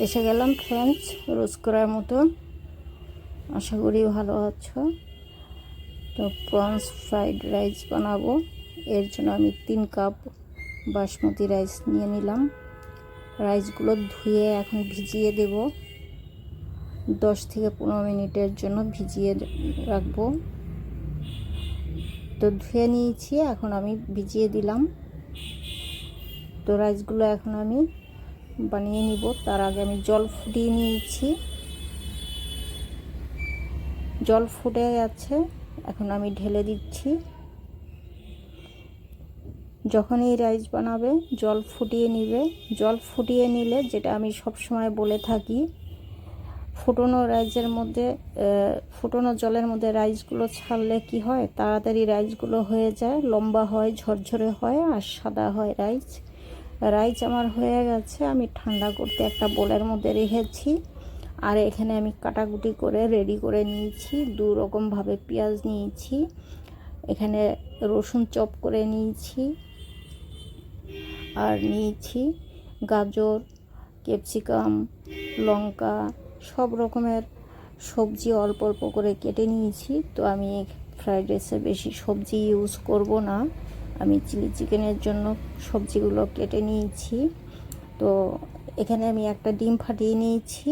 এসে গেলাম ফ্রেন্ডস রোজ করার মতো। আশা করি ভালো আছো। তো প্রনস ফ্রাইড রাইস বানাবো। এর জন্য আমি 3 কাপ বাসমতি রাইস নিয়ে নিলাম। রাইসগুলো ধুয়ে এখন ভিজিয়ে দেব। 10 থেকে 15 মিনিটের জন্য ভিজিয়ে রাখবো। তো ধুয়ে নিয়েছি, এখন আমি ভিজিয়ে দিলাম। তো রাইসগুলো এখন আমি বানিয়ে নিব। তার আগে আমি জল ফুটিয়ে নিয়েছি। জল ফুটে গেছে, এখন আমি ঢেলে দিচ্ছি। যখন এই রাইস বানাবে জল ফুটিয়ে নিবে। জল ফুটিয়ে নিলে, যেটা আমি সব সময় বলে থাকি, ফুটনো রাইসের মধ্যে ফুটনো জলের মধ্যে রাইসগুলো ছাড়লে কি হয়, তাড়াতাড়ি রাইসগুলো হয়ে যায়, লম্বা হয়, ঝরঝরে হয় আর সাদা হয় রাইস আমার হয়ে গেছে। আমি ঠান্ডা করতে একটা বোলের মধ্যে রেখেছি। আর এখানে আমি কাটাকুটি করে রেডি করে নিয়েছি। 2 রকমভাবে পেঁয়াজ নিয়েছি, এখানে রসুন চপ করে নিয়েছি, আর নিয়েছি গাজর, ক্যাপসিকাম, লঙ্কা, সব রকমের সবজি অল্প অল্প করে কেটে নিয়েছি। তো আমি ফ্রাইড রাইসে বেশি সবজি ইউজ করব না, আমি চিলি চিকেনের জন্য সবজিগুলো কেটে নিয়েছি। তো এখানে আমি একটা ডিম ফাটিয়ে নিয়েছি।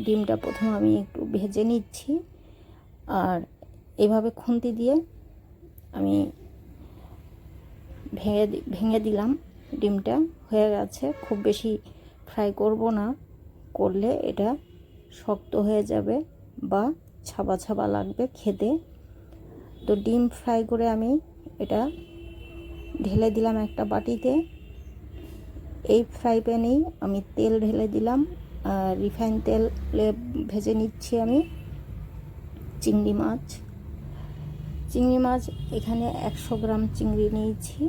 ডিমটা প্রথম আমি একটু ভেজে নিচ্ছি, আর এভাবে খুন্তি দিয়ে আমি ভেঙে দিলাম। ডিমটা হয়ে গেছে। খুব বেশি ফ্রাই করব না, করলে এটা শক্ত হয়ে যাবে বা ছাবা ছাবা লাগবে খেতে। তো ডিম ফ্রাই করে আমি এটা ঢেলে দিলাম একটা বাটিতে। এই ফ্রাই প্যানেই আমি তেল ঢেলে দিলাম, রিফাইন তেলে ভেজে নিচ্ছি আমি চিংড়ি মাছ। এখানে 100 গ্রাম চিংড়ি নিয়েছি।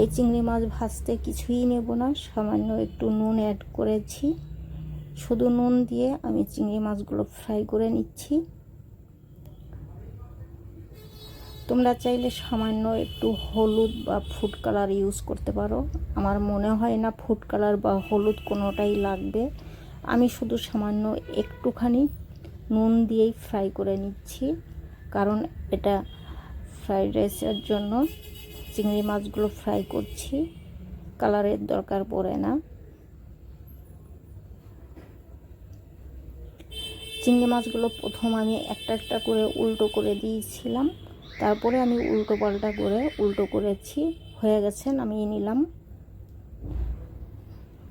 এই চিংড়ি মাছ ভাজতে কিছুই নেব না, সামান্য একটু নুন অ্যাড করেছি। শুধু নুন দিয়ে আমি চিংড়ি মাছগুলো ফ্রাই করে নিচ্ছি। তোমরা চাইলে সামান্য একটু হলুদ বা ফুড কালার ইউজ করতে পারো। আমার মনে হয় না ফুড কালার বা হলুদ কোনোটাই লাগবে। আমি শুধু সামান্য একটুখানি নুন দিয়েই ফ্রাই করে নিচ্ছি, কারণ এটা ফ্রাইড রাইসের জন্য চিংড়ি মাছগুলো ফ্রাই করছি, কালারের দরকার পড়ে না। চিংড়ি মাছগুলো প্রথম আমি একটা একটা করে উল্টো করে দিয়েছিলাম, তারপরে আমি উল্টো করেছি। হয়ে গেছে, নামিয়ে নিলাম।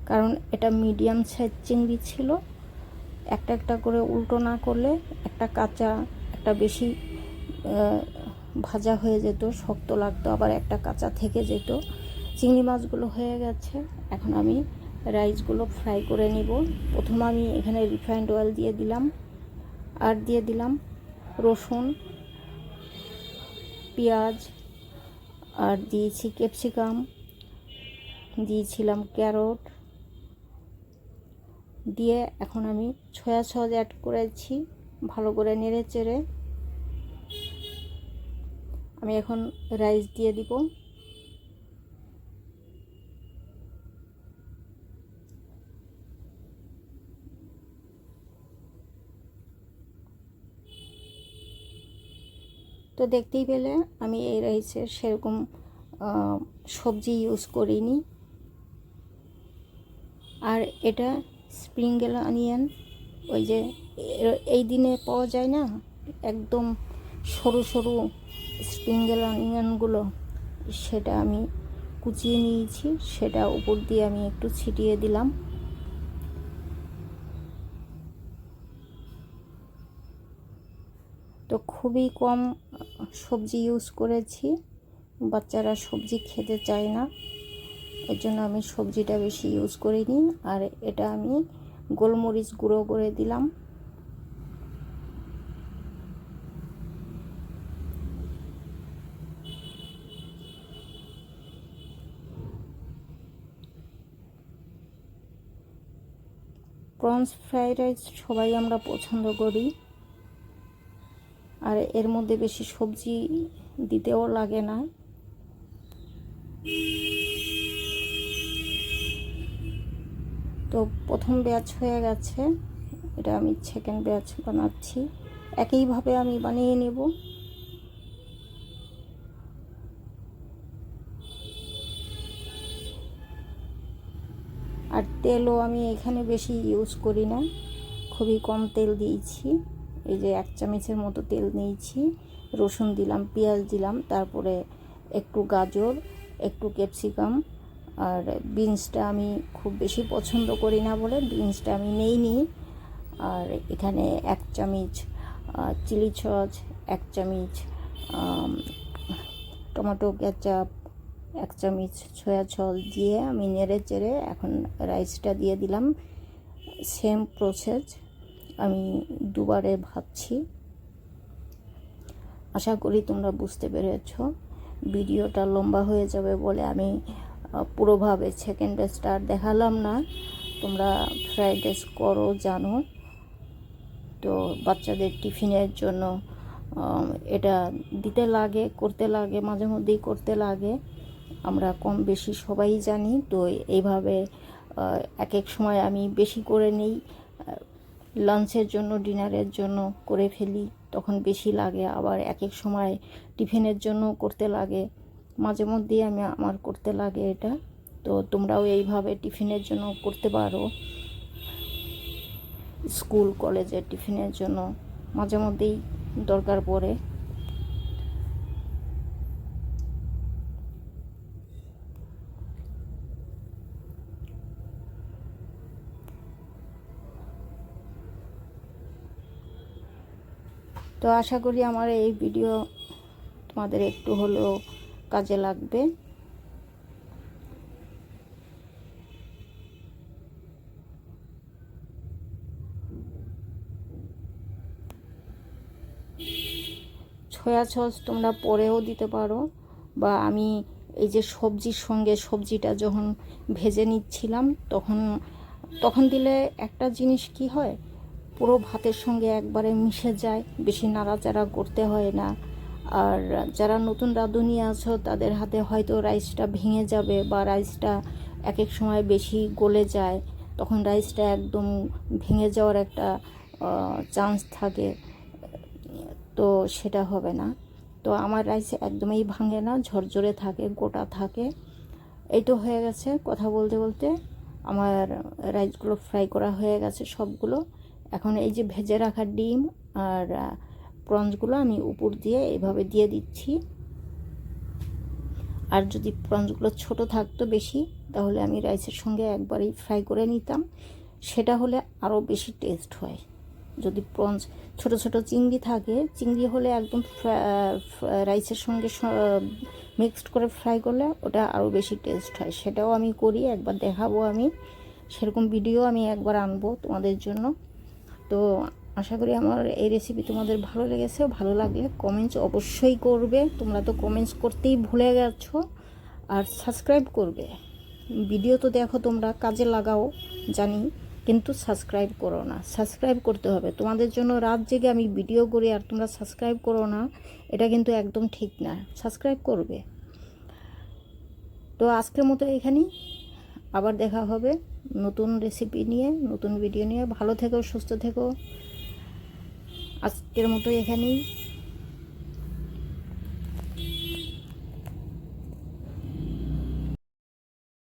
কারণ এটা মিডিয়াম সাইজ চিংড়ি ছিল, একটা একটা করে উল্টো না করলে একটা বেশি ভাজা হয়ে যেত, শক্ত লাগতো, আবার একটা কাঁচা থেকে যেত। চিংড়ি মাছগুলো হয়ে গেছে, এখন আমি রাইসগুলো ফ্রাই করে নিব। প্রথম আমি এখানে রিফাইন্ড অয়েল দিয়ে দিলাম, আর দিয়ে দিলাম রসুন, পেঁয়াজ, আর দিয়েছি ক্যাপসিকাম, দিয়েছিলাম ক্যারট দিয়ে এখন আমি সয়া সস অ্যাড করেছি। ভালো করে নেড়ে চেড়ে আমি এখন রাইস দিয়ে দিব। তো দেখতেই পেলে আমি এই রাইসে সেরকম সবজি ইউজ করিনি। আর এটা স্প্রিং অনিয়ন, ওই যে এই দিনে পাওয়া যায় না, একদম সরু সরু স্প্রিং অনিয়নগুলো, সেটা আমি কুচিয়ে নিয়েছি, সেটা উপর দিয়ে আমি একটু ছিটিয়ে দিলাম। তো খুবই কম সবজি ইউজ করেছি, বাচ্চারা সবজি খেতে চায় না, এর জন্য আমি সবজিটা বেশি ইউজ করিনি। আর এটা আমি গোলমরিচ গুঁড়ো করে দিলাম। প্রনস ফ্রাইড রাইস সবাই আমরা পছন্দ করি, আর এর মধ্যে বেশি সবজি দিতেও লাগে না। তো তো প্রথম ব্যাচ হয়ে গেছে, এটা আমি সেকেন্ড ব্যাচ বানাচ্ছি। একইভাবে আমি বানিয়ে নেব। আর তেলও আমি এখানে বেশি ইউজ করি না, খুবই কম তেল দিয়েছি। এই যে 1 চামচের মতো তেল নিয়েছি, রসুন দিলাম, পেঁয়াজ দিলাম, তারপরে একটু গাজর, একটু ক্যাপসিকাম। আর বিনসটা আমি খুব বেশি পছন্দ করি না বলে বিনসটা আমি নেইনি। আর এখানে 1 চামচ চিলি সস, 1 চামচ টমেটো কেচাপ, 1 চামচ সয়া সস দিয়ে আমি নেড়ে চেড়ে এখন রাইসটা দিয়ে দিলাম। সেম প্রসেস আমি দুবারে ভাজছি। আশা করি তোমরা বুঝতে পেরেছ। ভিডিওটা লম্বা হয়ে যাবে বলে আমি পুরোভাবে সেকেন্ড ব্যাচটা আর দেখালাম না। তোমরা ফ্রাইড রাইস করো, জানো তো বাচ্চাদের টিফিনের জন্য এটা দিতে লাগে, করতে লাগে, মাঝে মধ্যেই করতে লাগে। আমরা কম বেশি সবাই জানি। তো এইভাবে এক এক সময় আমি বেশি করে নিই, লাঞ্চের জন্য, ডিনারের জন্য করে ফেলি, তখন বেশি লাগে। আবার এক এক সময় টিফিনের জন্য করতে লাগে, মাঝে মধ্যেই আমার করতে লাগে এটা। তো তোমরাও এইভাবে টিফিনের জন্য করতে পারো, স্কুল কলেজের টিফিনের জন্য মাঝে মধ্যেই দরকার পড়ে। তো আশা করি আমার এই ভিডিও তোমাদের একটু হলেও কাজে লাগবে। সয়া সস তোমরা পরেও দিতে পারো, বা আমি এই যে সবজির সঙ্গে সবজিটা যখন ভেজে নিচ্ছিলাম তখন দিলে একটা জিনিস কি হয়, পুরো ভাতের সঙ্গে একবারে মিশে যায়, বেশি নাড়াচাড়া করতে হয় না। আর যারা নতুন রাঁধুনি আছো তাদের হাতে হয়তো রাইসটা ভেঙে যাবে, বা রাইসটা এক এক সময় বেশি গলে যায়, তখন রাইসটা একদম ভেঙে যাওয়ার একটা চান্স থাকে, তো সেটা হবে না। তো আমার রাইস একদমই ভাঙে না, ঝরঝরে থাকে, গোটা থাকে। এই তো হয়ে গেছে। কথা বলতে বলতে আমার রাইসগুলো ফ্রাই করা হয়ে গেছে সবগুলো। এখন এই যে ভেজে রাখা ডিম আর প্রনসগুলো আমি উপর দিয়ে এইভাবে দিয়ে দিচ্ছি। আর যদি প্রনসগুলো ছোট থাকতো বেশি, তাহলে আমি রাইসের সঙ্গে একবারেই ফ্রাই করে নিতাম, সেটা হলে আরও বেশি টেস্ট হয়। যদি প্রনস ছোট ছোট চিংড়ি থাকে, চিংড়ি হলে একদম রাইসের সঙ্গে মিক্সড করে ফ্রাই করলে ওটা আরও বেশি টেস্ট হয়। সেটাও আমি করি, একবার দেখাবো আমি, সেরকম ভিডিও আমি একবার আনবো তোমাদের জন্য। তো আশা করি আমার এই রেসিপি তোমাদের ভালো লেগেছে। ভালো লাগলে কমেন্টস অবশ্যই করবে, তোমরা তো কমেন্টস করতেই ভুলে গেছো। আর সাবস্ক্রাইব করবে। ভিডিও তো দেখো তোমরা, কাজে লাগাও জানি, কিন্তু সাবস্ক্রাইব করো না। সাবস্ক্রাইব করতে হবে, তোমাদের জন্য রাত জেগে আমি ভিডিও করি আর তোমরা সাবস্ক্রাইব করো না, এটা কিন্তু একদম ঠিক না। সাবস্ক্রাইব করবে। তো আজকের মতো এখানেই, আবার দেখা হবে নতুন রেসিপি নিয়ে, নতুন ভিডিও নিয়ে। ভালো থেকো, সুস্থ থেকো। আজকের মতো এখানেই।